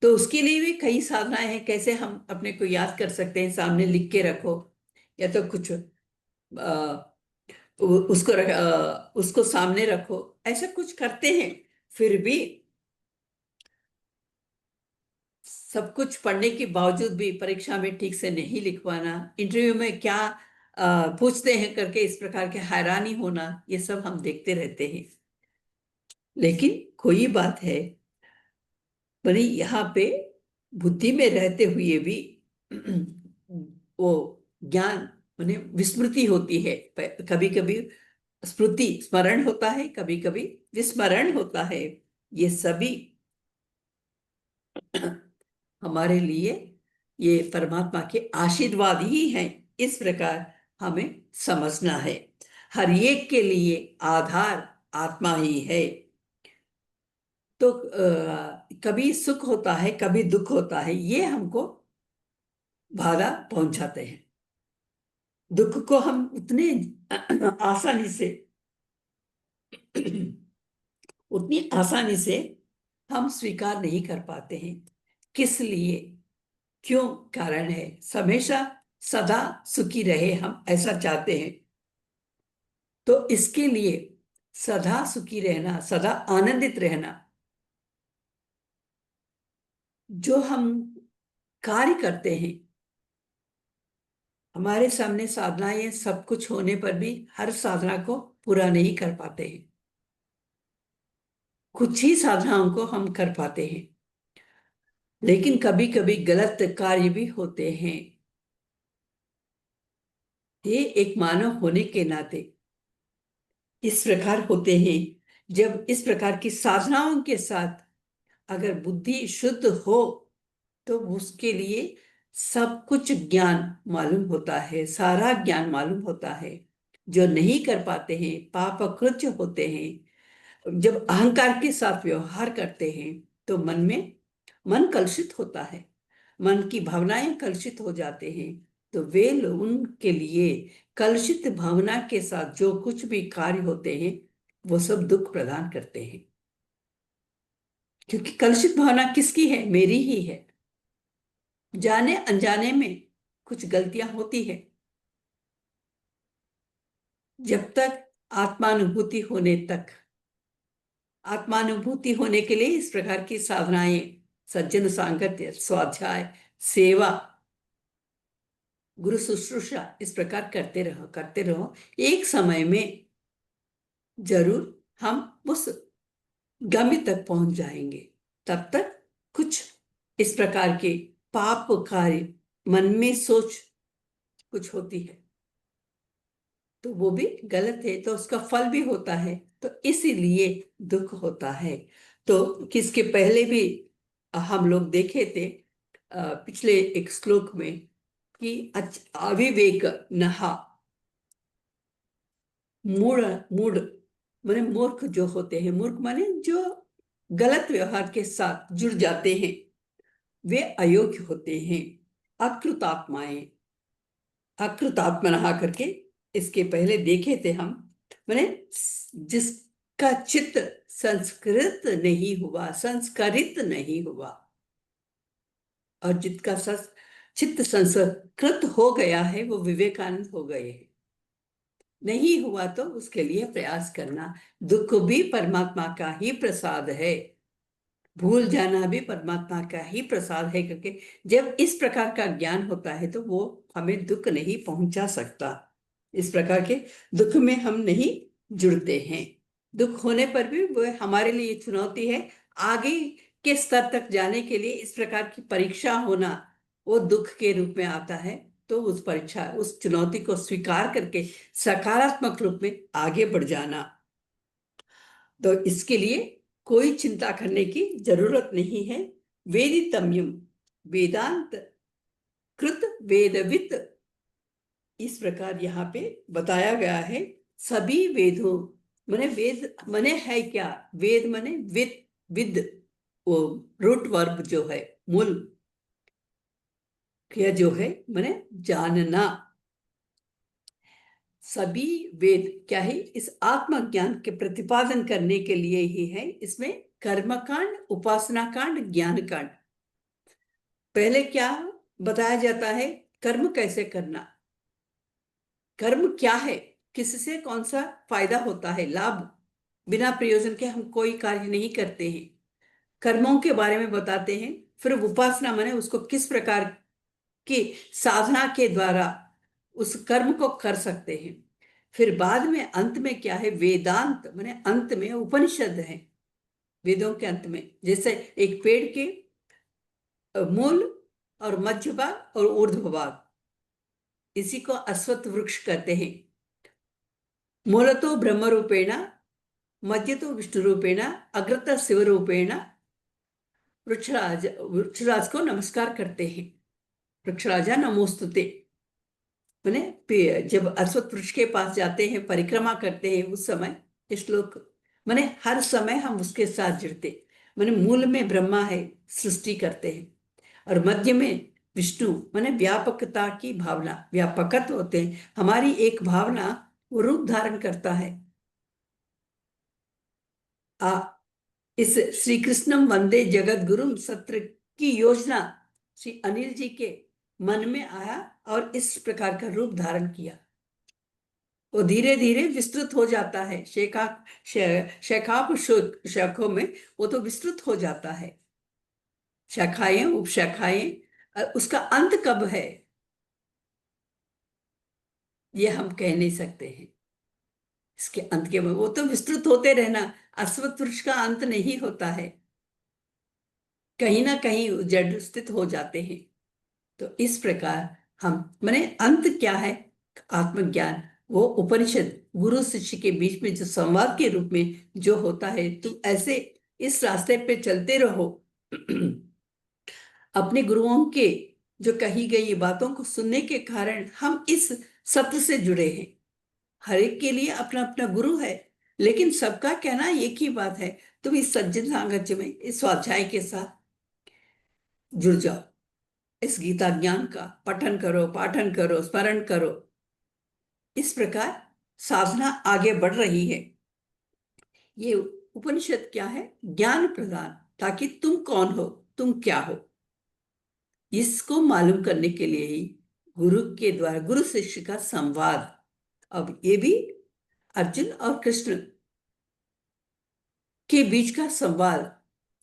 तो उसके लिए भी कई साधनाएं हैं, कैसे हम अपने को याद कर सकते हैं। सामने लिख के रखो, या तो कुछ उसको सामने रखो, ऐसा कुछ करते हैं। फिर भी सब कुछ पढ़ने के बावजूद भी परीक्षा में ठीक से नहीं लिख पाना, इंटरव्यू में क्या पूछते हैं करके इस प्रकार के हैरानी होना, ये सब हम देखते रहते हैं। लेकिन कोई बात है, बड़ी यहाँ पे बुद्धि में रहते हुए भी वो ज्ञान माने विस्मृति होती है। कभी कभी स्मृति स्मरण होता है, कभी कभी विस्मरण होता है। ये सभी हमारे लिए ये परमात्मा के आशीर्वाद ही हैं, इस प्रकार हमें समझना है। हर एक के लिए आधार आत्मा ही है। तो कभी सुख होता है, कभी दुख होता है, ये हमको बाधा पहुंचाते हैं। दुख को हम उतने आसानी से उतनी आसानी से हम स्वीकार नहीं कर पाते हैं। किस लिए? क्यों? कारण है हमेशा सदा सुखी रहे, हम ऐसा चाहते हैं। तो इसके लिए सदा सुखी रहना, सदा आनंदित रहना, जो हम कार्य करते हैं, हमारे सामने साधनाएं सब कुछ होने पर भी हर साधना को पूरा नहीं कर पाते हैं। कुछ ही साधनाओं को हम कर पाते हैं, लेकिन कभी कभी गलत कार्य भी होते हैं। ये एक मानव होने के नाते इस प्रकार होते हैं। जब इस प्रकार की साधनाओं के साथ अगर बुद्धि शुद्ध हो, तो उसके लिए सब कुछ ज्ञान मालूम होता है, सारा ज्ञान मालूम होता है। जो नहीं कर पाते हैं, पाप कृत्य होते हैं, जब अहंकार के साथ व्यवहार करते हैं तो मन कलुषित होता है, मन की भावनाएं कलुषित हो जाते हैं। तो वे लोग, उनके लिए कलुषित भावना के साथ जो कुछ भी कार्य होते हैं वो सब दुख प्रदान करते हैं, क्योंकि कलुषित भावना किसकी है? मेरी ही है। जाने अनजाने में कुछ गलतियां होती है। जब तक आत्मानुभूति होने तक, आत्मानुभूति होने के लिए इस प्रकार की साधनाएं, सज्जन सांगत्य, स्वाध्याय, सेवा, गुरु शुश्रूषा, इस प्रकार करते रहो। एक समय में जरूर हम उस गम्य तक पहुंच जाएंगे। तब तक कुछ इस प्रकार के पाप कार्य मन में सोच कुछ होती है तो वो भी गलत है, तो उसका फल भी होता है, तो इसीलिए दुख होता है। तो किसके पहले भी हम लोग देखे थे पिछले एक श्लोक में कि अविवेक नहा, मूढ़ मूढ़ माने मूर्ख जो होते हैं, मूर्ख माने जो गलत व्यवहार के साथ जुड़ जाते हैं, वे अयोग्य होते हैं। अकृतात्माएं, अकृतात्मनः करके इसके पहले देखे थे हम, माने जिसका चित्त संस्कृत नहीं हुआ, संस्कारित नहीं हुआ, और जिसका चित्त संस्कृत हो गया है वो विवेकानंद हो गए हैं। नहीं हुआ तो उसके लिए प्रयास करना। दुख भी परमात्मा का ही प्रसाद है, भूल जाना भी परमात्मा का ही प्रसाद है, क्योंकि जब इस प्रकार का ज्ञान होता है तो वो हमें दुख नहीं पहुंचा सकता। इस प्रकार के दुख में हम नहीं जुड़ते हैं। दुख होने पर भी वो हमारे लिए चुनौती है। आगे के स्तर तक जाने के लिए इस प्रकार की परीक्षा होना वो दुख के रूप में आता है। तो उस परीक्षा, उस चुनौती को स्वीकार करके सकारात्मक रूप में आगे बढ़ जाना। तो इसके लिए कोई चिंता करने की जरूरत नहीं है। वेदितम्यम, वेदांत कृत वेदवित, इस प्रकार यहाँ पे बताया गया है। सभी वेदों, माने वेद माने है क्या? वेद माने विद, विद, वो रूट वर्ब जो है, मूल क्रिया जो है, माने जानना। सभी वेद क्या है? इस आत्मज्ञान के प्रतिपादन करने के लिए ही है। इसमें कर्मकांड, उपासना कांड, ज्ञान कांड, पहले क्या बताया जाता है? कर्म कैसे करना, कर्म क्या है, किससे कौन सा फायदा होता है, लाभ। बिना प्रयोजन के हम कोई कार्य नहीं करते हैं, कर्मों के बारे में बताते हैं। फिर उपासना माने उसको किस प्रकार की साधना के द्वारा उस कर्म को कर सकते हैं। फिर बाद में अंत में क्या है? वेदांत माने अंत में उपनिषद है। वेदों के अंत में जैसे एक पेड़ के मूल और मध्य भाग और ऊर्ध्व भाग, इसी को अश्वत्थ वृक्ष कहते हैं। मूलतो ब्रह्म रूपेण, मध्यतो विष्णु रूपेण, अग्रत शिव रूपेण वृक्षराज को नमस्कार करते हैं। वृक्षराजा नमोस्तुते, माने जब अश्वत्थ वृक्ष के पास जाते हैं, परिक्रमा करते हैं, उस समय श्लोक, माने हर समय हम उसके साथ जुड़ते। माने मूल में ब्रह्मा है, सृष्टि करते हैं, और मध्य में विष्णु, माने व्यापकता की भावना, व्यापकत्व होते हैं। हमारी एक भावना वो रूप धारण करता है। इस श्री कृष्णम वंदे जगत गुरुम सत्र की योजना श्री अनिल जी के मन में आया और इस प्रकार का रूप धारण किया। वो धीरे धीरे विस्तृत हो जाता है, शाखाप शाखों में वो तो विस्तृत हो जाता है, शाखाएं, उपशाखाएं। उसका अंत कब है ये हम कह नहीं सकते हैं। इसके अंत के वो तो विस्तृत होते रहना, अश्वत्थ वृक्ष का अंत नहीं होता है, कहीं ना कहीं जड़ स्थित हो जाते हैं। तो इस प्रकार हम, माने अंत क्या है? आत्मज्ञान, वो उपनिषद गुरु शिष्य के बीच में जो संवाद के रूप में जो होता है। तुम ऐसे इस रास्ते पे चलते रहो। अपने गुरुओं के जो कही गई बातों को सुनने के कारण हम इस सत्र से जुड़े हैं। हर एक के लिए अपना अपना गुरु है, लेकिन सबका कहना एक ही बात है, तुम इस सज्जन सांगत्य में, इस स्वाध्याय के साथ जुड़ जाओ, इस गीता ज्ञान का पठन करो, पाठन करो, स्मरण करो। इस प्रकार साधना आगे बढ़ रही है। ये उपनिषद क्या है? ज्ञान प्रदान, ताकि तुम कौन हो, तुम क्या हो, इसको मालूम करने के लिए ही गुरु के द्वारा, गुरु शिष्य का संवाद। अब ये भी अर्जुन और कृष्ण के बीच का संवाद,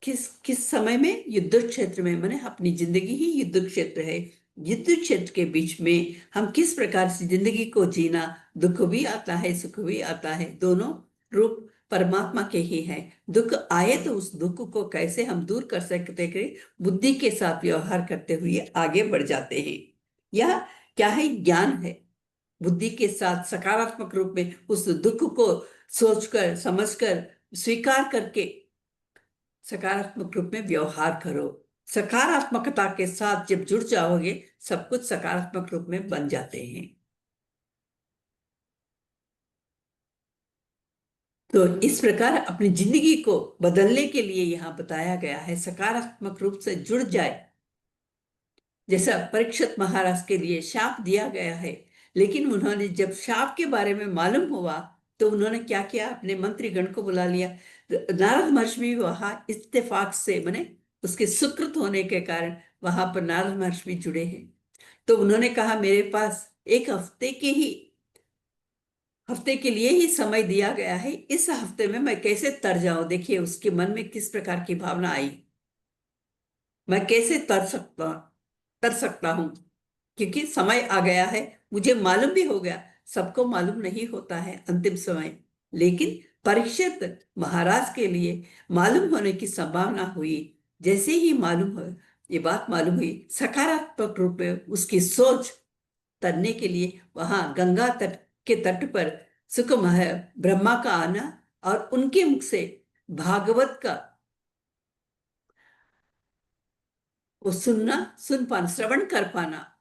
किस किस समय में? युद्ध क्षेत्र में, माने अपनी जिंदगी ही युद्ध क्षेत्र है। युद्ध क्षेत्र के बीच में हम किस प्रकार से जिंदगी को जीना, दुख भी आता है, सुख भी आता है, दोनों रूप परमात्मा के ही हैं। दुख आए तो उस दुख को कैसे हम दूर कर सकते हैं, बुद्धि के साथ व्यवहार करते हुए आगे बढ़ जाते हैं। यह क्या है? ज्ञान है। बुद्धि के साथ सकारात्मक रूप में उस दुख को सोचकर, समझकर, स्वीकार करके सकारात्मक रूप में व्यवहार करो। सकारात्मकता के साथ जब जुड़ जाओगे, सब कुछ सकारात्मक रूप में बन जाते हैं। तो इस प्रकार अपनी जिंदगी को बदलने के लिए यहाँ बताया गया है, सकारात्मक रूप से जुड़ जाए। जैसा परीक्षित महाराज के लिए शाप दिया गया है, लेकिन उन्होंने जब शाप के बारे में मालूम हुआ तो उन्होंने क्या किया? अपने मंत्रीगण को बुला लिया। नारद महर्षि भी वहां इत्तेफाक से, माने उसके सुकृत होने के कारण वहां पर नारद महर्षि भी जुड़े हैं। तो उन्होंने कहा, मेरे पास एक हफ्ते के लिए ही समय दिया गया है, इस हफ्ते में मैं कैसे तर जाऊं? देखिए उसके मन में किस प्रकार की भावना आई। मैं कैसे तर सकता हूं, क्योंकि समय आ गया है। मुझे मालूम भी हो गया, सबको मालूम नहीं होता है अंतिम समय, लेकिन परीक्षित महाराज के लिए मालूम होने की संभावना हुई। जैसे ही मालूम हो, ये बात मालूम हुई, सकारात्मक रूप में उसकी सोच तरने के लिए वहां गंगा तट के तट पर सुखमय ब्रह्मा का आना और उनके मुख से भागवत का वो सुनना, सुन पाना, श्रवण कर पाना,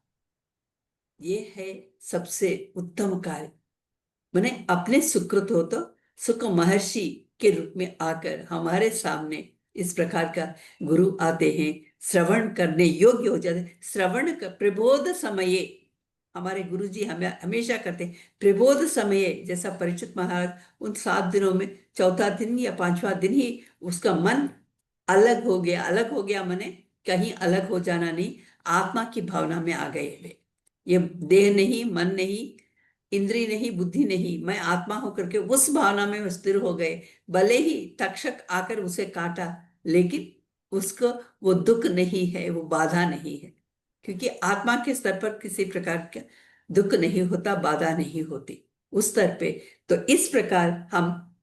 ये है सबसे उत्तम कार्य। मैंने अपने सुकृत हो तो सुख महर्षि के रूप में आकर हमारे सामने इस प्रकार का गुरु आते हैं, श्रवण करने योग्य हो जाते हैं। श्रवण कर प्रबोध समये, हमारे गुरु जी हमें हमेशा करते हैं प्रबोध समये। जैसा परीक्षित महाराज उन 7 दिनों में चौथा दिन या पांचवा दिन ही उसका मन अलग हो गया। अलग हो गया माने कहीं अलग हो जाना नहीं, आत्मा की भावना में आ गए वे। ये देह नहीं, मन नहीं, इंद्रिय नहीं, बुद्धि नहीं, मैं आत्मा होकर के उस भावना में स्थिर हो गए। भले ही तक्षक आकर उसे काटा, लेकिन उसको वो दुख नहीं है, वो बाधा नहीं है, क्योंकि आत्मा के स्तर पर किसी प्रकार का दुख नहीं होता, बाधा नहीं होती उस स्तर पे। तो इस प्रकार हम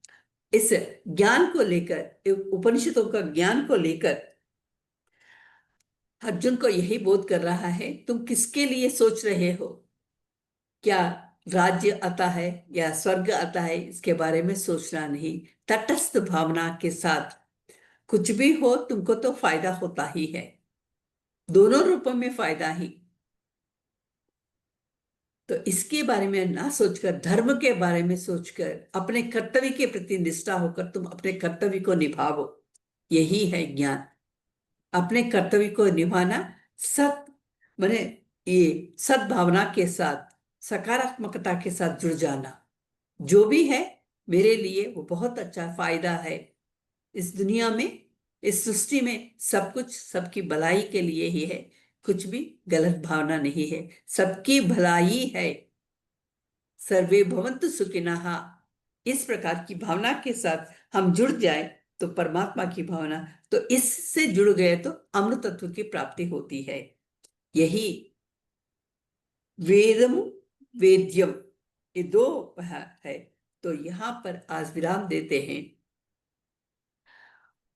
इस ज्ञान को लेकर, उपनिषदों का ज्ञान को लेकर अर्जुन को यही बोध कर रहा है, तुम किसके लिए सोच रहे हो? क्या राज्य आता है या स्वर्ग आता है, इसके बारे में सोचना नहीं। तटस्थ भावना के साथ कुछ भी हो, तुमको तो फायदा होता ही है, दोनों रूपों में फायदा ही। तो इसके बारे में ना सोचकर, धर्म के बारे में सोचकर, अपने कर्तव्य के प्रति निष्ठा होकर तुम अपने कर्तव्य को निभाओ, यही है ज्ञान। अपने कर्तव्य को निभाना, सत माने ये सद्भावना के साथ, सकारात्मकता के साथ जुड़ जाना। जो भी है मेरे लिए वो बहुत अच्छा फायदा है। इस दुनिया में, इस सृष्टि में सब कुछ सबकी भलाई के लिए ही है, कुछ भी गलत भावना नहीं है, सबकी भलाई है। सर्वे भवन्तु सुखिनः, इस प्रकार की भावना के साथ हम जुड़ जाए तो परमात्मा की भावना, तो इससे जुड़ गए तो अमृत तत्व की प्राप्ति होती है। यही वेदम वेद्यम, ये दो है। तो यहाँ पर आज विराम देते हैं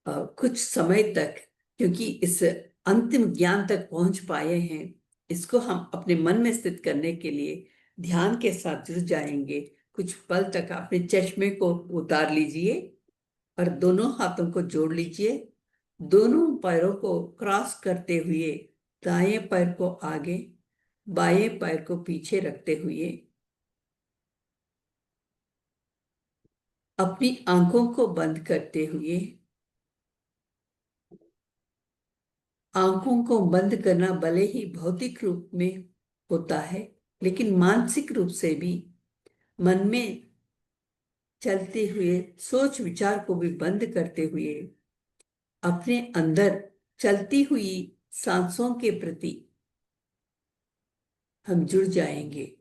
कुछ समय तक, क्योंकि इस अंतिम ज्ञान तक पहुंच पाए हैं। इसको हम अपने मन में स्थित करने के लिए ध्यान के साथ जुड़ जाएंगे। कुछ पल तक अपने चश्मे को उतार लीजिए और दोनों हाथों को जोड़ लीजिए। दोनों पैरों को क्रॉस करते हुए दाएं पैर को आगे, बाएं पैर को पीछे रखते हुए अपनी आंखों को बंद करते हुए, आंखों को बंद करना भले ही भौतिक रूप में होता है, लेकिन मानसिक रूप से भी मन में चलते हुए सोच विचार को भी बंद करते हुए अपने अंदर चलती हुई सांसों के प्रति हम जुड़ जाएंगे।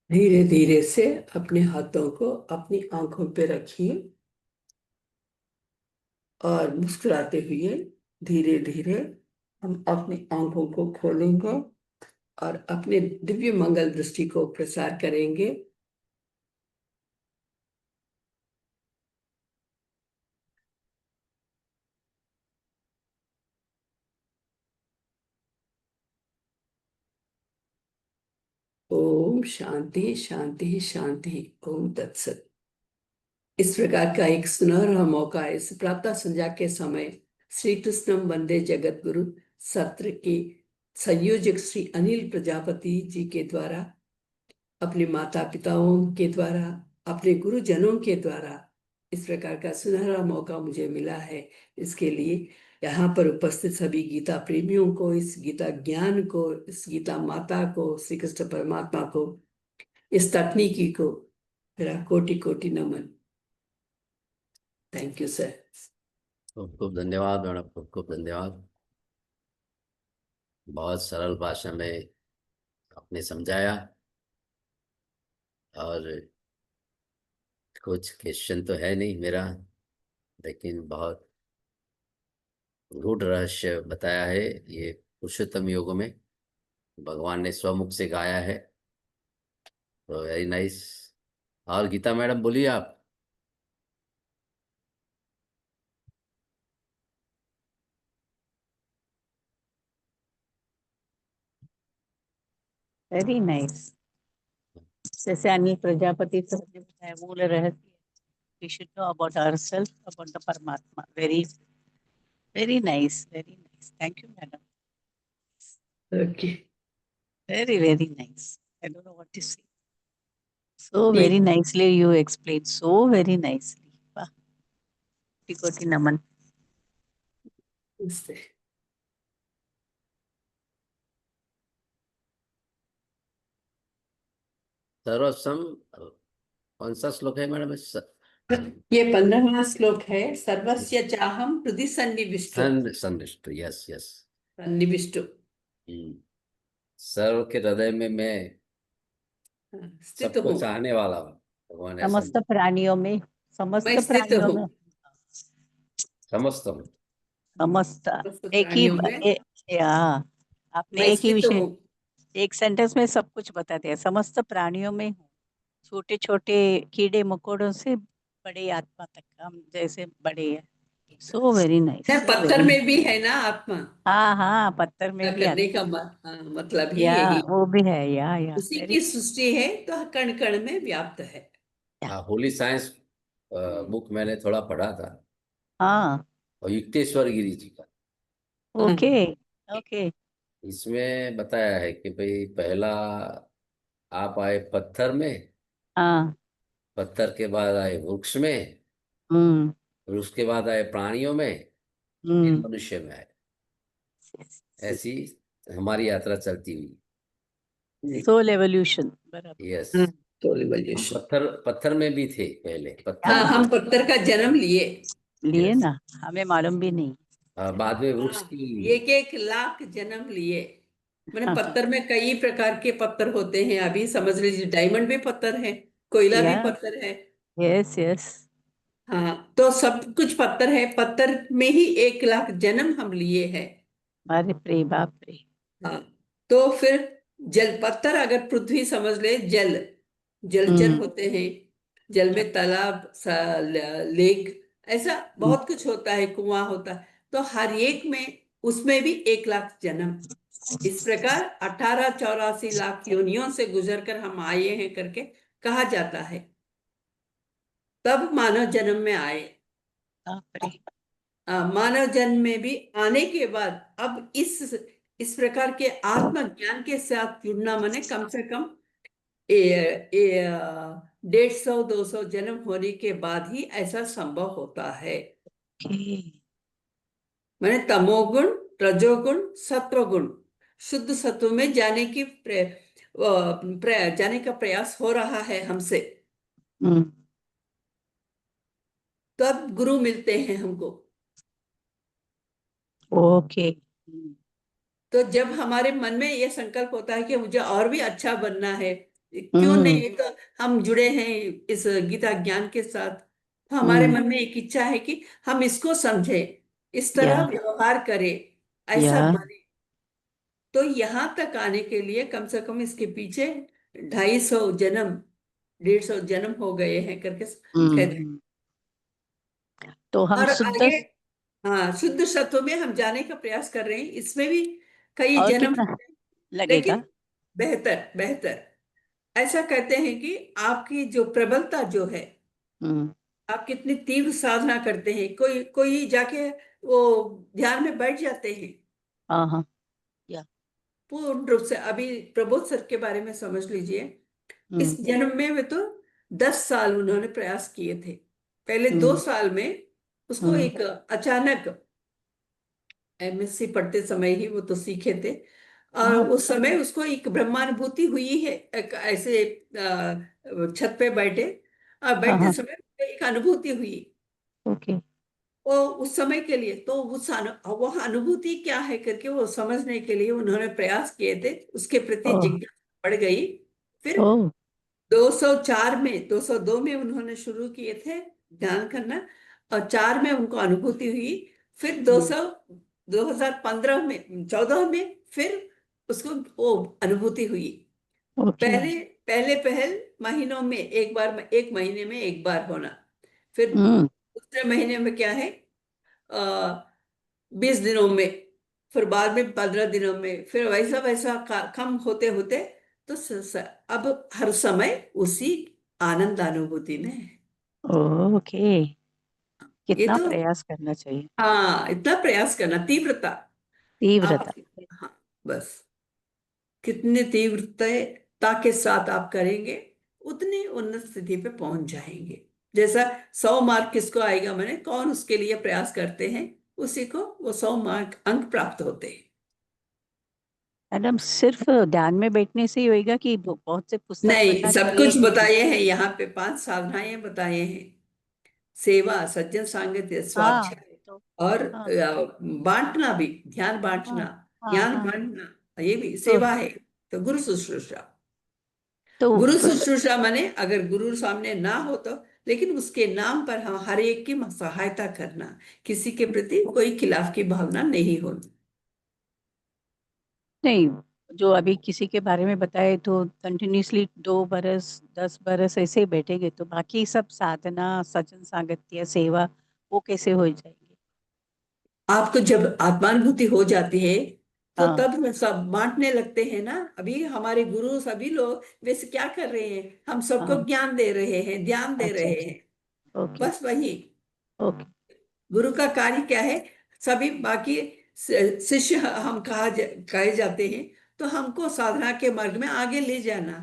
धीरे धीरे से अपने हाथों को अपनी आंखों पे रखिए और मुस्कुराते हुए धीरे धीरे हम अपनी आंखों को खोलेंगे और अपने दिव्य मंगल दृष्टि को प्रसार करेंगे। ओम शांति शांति शांति। ओम तत्सत। इस प्रकार का एक सुनहरा मौका इस प्रातः संध्या के समय श्री कृष्णम वंदे जगत गुरु सत्र के संयोजक श्री अनिल प्रजापति जी के द्वारा, अपने माता पिताओं के द्वारा, अपने गुरुजनों के द्वारा इस प्रकार का सुनहरा मौका मुझे मिला है। इसके लिए यहाँ पर उपस्थित सभी गीता प्रेमियों को, इस गीता ज्ञान को, इस गीता माता को, श्री कृष्ण परमात्मा को, इस तकनीकी को मेरा कोटि कोटि नमन। Thank you sir. खूब खूब धन्यवाद मैडम, खूब खूब धन्यवाद। बहुत सरल भाषा में आपने समझाया, और कुछ क्वेश्चन तो है नहीं मेरा, लेकिन बहुत गूढ़ रहस्य बताया है। ये पुरुषोत्तम योग में भगवान ने स्वमुख से गाया है, तो वेरी नाइस। और गीता मैडम बोलिए आप। Very nice. जैसे अनिल प्रजापति सर ने बताया, मूल रहस्य, we should know about ourselves, about the Paramatma. Very, very nice, very nice. Thank you, madam. Okay. Very, very nice. I don't know what to say. So very nicely you explained. So very nicely. Wow. Koti naman. सर्वसम कौन सा श्लोक है madam? ये 15वां श्लोक है। सर्वस्य चाहम हृदि सन्निविष्टो। सन्निष्ट, यस यस। सन्निविष्टो। सर्व के हृदय में मैं स्थित सबको हूँ। चाहने वाला हूँ। भगवान ऐसा समस्त प्राणियों में, मैं समस्त स्थित प्राणियों हूँ। में, समस्त हूँ। समस्त समस्त एक ही प्राणियों में या आपने मैं एक ही स्थित विषय, हूँ। एक सेंटेंस में सब कुछ बता दिया। समस्त प्राणियों में हूँ, छोटे छोटे कीड़े मकोड़ों से बड़े आत्मा तक, हम जैसे बड़े हैं। So very nice. मैं पत्थर में भी है ना आत्मा। हाँ हाँ, पत्थर में भी करने का आत्मा, मतलब ही या यही। वो भी है, या उसी वेरी। की सृष्टि है तो कण कण में व्याप्त है। होली साइंस बुक मैंने थोड़ा पढ़ा था, हाँ, और युक्तेश्वर गिरी जी का। Okay okay. इसमें बताया है कि भाई पहला आप आए पत्थर में, हाँ। पत्थर के बाद आए वृक्ष में, हम्म और उसके बाद आए प्राणियों में, फिर हम्म। मनुष्य में आए। ऐसी हमारी यात्रा चलती हुई। सोल एवोल्यूशन, बराबर। यस। तो हम रिवॉल्यूशन। पत्थर पत्थर में भी थे पहले, पत्थर हाँ, में। हम पत्थर का जन्म लिए। लिए यस। ना, हमें मालूम भी नहीं। बाद में वृक्ष हाँ, की। 1-1 लाख जन्म लिए। मैंने हाँ, पत्थर में कई प्रकार के पत्थर होते हैं। अभी समझ लीजिए डायमंड भी पत्थर है, कोयला भी या पत्थर है। Yes yes. हाँ, तो सब कुछ पत्थर है। पत्थर में ही 1 लाख जन्म हम लिए हैं। अरे प्रे बाप रे। हाँ, तो फिर जल पत्थर, अगर पृथ्वी समझ ले, जल, जलचर हम्म। होते हैं। जल में तालाब, लेक, ऐसा बहुत कुछ होता है, कुआं होता है। तो हर एक में, उसमें भी 1 लाख जन्म। इस प्रकार 18-84 लाख योनियों से गुजर कर हम आए हैं करके कहा जाता है। तब मानव जन्म में आए। बाप रे। मानव जन्म में भी आने के बाद अब इस प्रकार के आत्मज्ञान के साथ जुड़ना, माने कम से कम 150-200 जन्म होने के बाद ही ऐसा संभव होता है। ओके। माने तमोगुण, रजोगुण, सत्वगुण, शुद्ध सत्व में जाने की जाने का प्रयास हो रहा है हमसे। हम्म। तब गुरु मिलते हैं हमको। ओके। तो जब हमारे मन में यह संकल्प होता है कि मुझे और भी अच्छा बनना है, क्यों हम्म। नहीं, तो हम जुड़े हैं इस गीता ज्ञान के साथ, तो हमारे हम्म। मन में एक इच्छा है कि हम इसको समझें, इस तरह या व्यवहार करें, ऐसा या बने। तो यहाँ तक आने के लिए कम से कम इसके पीछे 250 जन्म, 150 जन्म हो गए हैं करके कहते हैं। हम्म। तो हम और शुद्ध, आगे, हाँ, शुद्ध सत्व में हम जाने का प्रयास कर रहे हैं। इसमें भी कई और जन्म, कितना लगेगा? लेकिन बेहतर बेहतर। ऐसा कहते हैं कि आपकी जो प्रबलता जो है, हम्म। आप कितनी तीव्र साधना करते हैं। कोई कोई जाके वो ध्यान में बैठ जाते हैं हाँ हाँ। या। पूर्ण रूप से। अभी प्रबोध सर के बारे में समझ लीजिए। हम्म इस जन्म में वे तो 10 साल उन्होंने प्रयास किए थे। पहले दो हम्म साल में उसको हम्म एक अचानक एमएससी पढ़ते समय ही वो तो सीखे थे। और हाँ उस समय उसको एक ब्रह्मानुभूति हुई है, एक ऐसे छत पे बैठे और हाँ बैठते हाँ। समय एक अनुभूति हुई। ओके। वो उस समय के लिए तो वह अनुभूति क्या है करके वो समझने के लिए उन्होंने प्रयास किए थे, उसके प्रति ओह। जिज्ञासा बढ़ गई। फिर ओह। 204 में 202 में उन्होंने शुरू किए थे ध्यान करना, और 4 में उनको अनुभूति हुई। फिर 2015 में 14 में फिर उसको वो अनुभूति हुई। ओके। पहले पहले पहल महीनों में एक बार, एक महीने में एक बार होना। फिर हम्म। दूसरे महीने में क्या है, 20 दिनों में। फिर बाद में 15 दिनों में। फिर वैसा वैसा कम होते होते तो अब हर समय उसी आनंद अनुभूति में है। ओके। ये कितना तो, प्रयास करना चाहिए। हाँ, इतना प्रयास करना, तीव्रता। आप, तीव्रता। हाँ, बस कितनी तीव्रता के साथ आप करेंगे उतनी उन्नत स्थिति पे पहुंच जाएंगे। जैसा 100 मार्क किसको आएगा, मैंने कौन उसके लिए प्रयास करते हैं, उसी को वो 100 मार्क अंक प्राप्त होते हैं। मैडम सिर्फ ध्यान में बैठने से ही होएगा कि बहुत से पुस्तक नहीं, पढ़ना सब चाहिए कुछ कि बताए हैं यहाँ पे, 5 साधनाएं बताए हैं। सेवा, सज्जन सांगत्य, हाँ स्वाध्याय तो और हाँ बांटना भी, ध्यान हाँ बांटना, हाँ ज्ञान हाँ। बांटना, ये भी तो सेवा है। तो गुरु शुश्रूषा, तो गुरु शुश्रूषा माने अगर गुरु सामने ना हो तो, लेकिन उसके नाम पर हम हर एक की सहायता करना, किसी के प्रति कोई खिलाफ की भावना नहीं होनी। नहीं, जो अभी किसी के बारे में बताए तो कंटिन्यूसली 2 बरस 10 बरस ऐसे ही बैठेंगे तो बाकी सब साधना सज्जन सांगत्य सेवा वो कैसे हो जाएगी। आपको जब आत्मानुभूति हो जाती है तो हाँ। तब में सब बांटने लगते हैं ना। अभी हमारे गुरु सभी लोग वैसे क्या कर रहे हैं, हम सबको हाँ। ज्ञान दे रहे हैं, ध्यान दे अच्छा रहे अच्छा। हैं। ओके। बस वही ओके। गुरु का कार्य क्या है। सभी बाकी शिष्य हम कहे जाते हैं, तो हमको साधना के मार्ग में आगे ले जाना,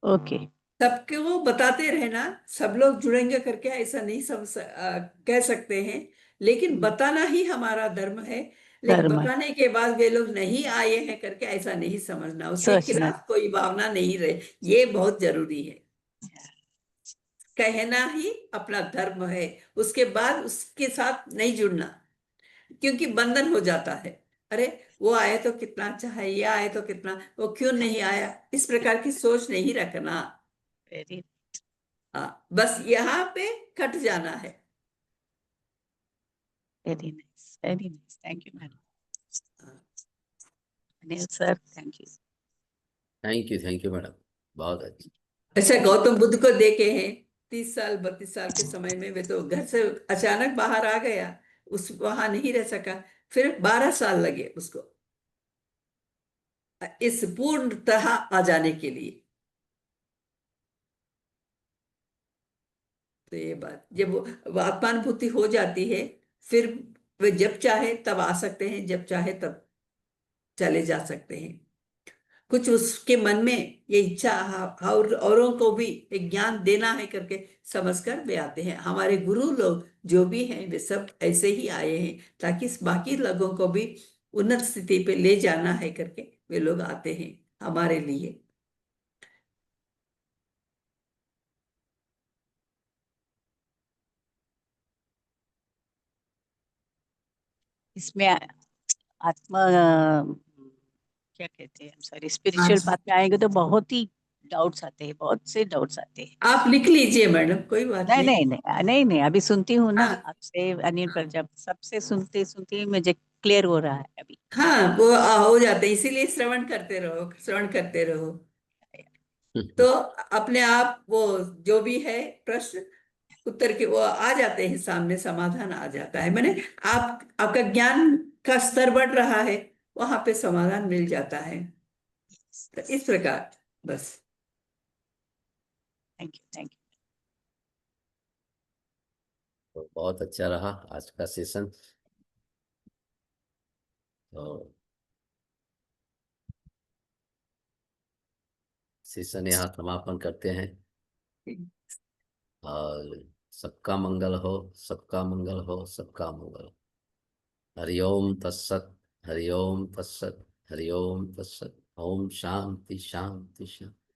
ओके। सबके वो बताते रहना। सब लोग जुड़ेंगे करके ऐसा नहीं कह सकते हैं, लेकिन हम्म, बताना ही हमारा धर्म है। लेकिन धर्म है। बताने के बाद वे लोग नहीं आए हैं करके ऐसा नहीं समझना, उसके सोचना। खिलाफ कोई भावना नहीं रहे। ये बहुत जरूरी है। कहना ही अपना धर्म है, उसके बाद उसके साथ नहीं जुड़ना, क्योंकि बंधन हो जाता है। अरे, वो आए तो कितना अच्छा है, ये आए तो कितना, वो क्यों नहीं आया, इस प्रकार की सोच नहीं रखना। वेरी हाँ, बस यहाँ पे कट जाना है। Very nice very nice. Thank you madam. Anil sir thank you. Thank you madam, बहुत अच्छा। अच्छा, गौतम बुद्ध को देखे हैं, 30 साल 32 साल के समय में वे तो घर से अचानक बाहर आ गया, उस वहां नहीं रह सका। फिर 12 साल लगे उसको इस पूर्णतः आ जाने के लिए। तो ये बात जब वो आत्मानुभूति हो जाती है, फिर वे जब चाहे तब आ सकते हैं, जब चाहे तब चले जा सकते हैं। कुछ उसके मन में ये इच्छा और औरों को भी एक ज्ञान देना है करके समझकर वे आते हैं। हमारे गुरु लोग जो भी हैं वे सब ऐसे ही आए हैं, ताकि इस बाकी लोगों को भी उन्नत स्थिति पे ले जाना है करके वे लोग आते हैं हमारे लिए। इसमें आत्मा क्या कहते हैं सॉरी स्पिरिचुअल आज बात में आएंगे तो बहुत ही डाउट्स आते हैं बहुत से डाउट्स आते हैं। आप लिख लीजिए मैडम, कोई बात नहीं नहीं। नहीं नहीं नहीं नहीं अभी सुनती हूँ ना हाँ, आपसे अनिल प्रजापति सबसे सुनते सुनते ही मुझे क्लियर हो रहा है अभी। हाँ, वो हो जाते हैं, इसीलिए श्रवण करते रहो, श्रवण करते रहो। तो अपने आप वो जो भी है प्रश्न उत्तर के वो आ जाते हैं सामने, समाधान आ जाता है। मैंने आपका ज्ञान का स्तर बढ़ रहा है, वहां पे समाधान मिल जाता है। तो इस प्रकार बस। Thank you thank you. तो बहुत अच्छा रहा आज का सेशन। तो सेशन यहाँ समापन करते हैं, और सबका मंगल हो, सबका मंगल हो, सबका मंगल हो। हरि ओम तत्सत। हरि ओम तत्सत। हरि ओम तत्सत। ओम शांति शांति शांति।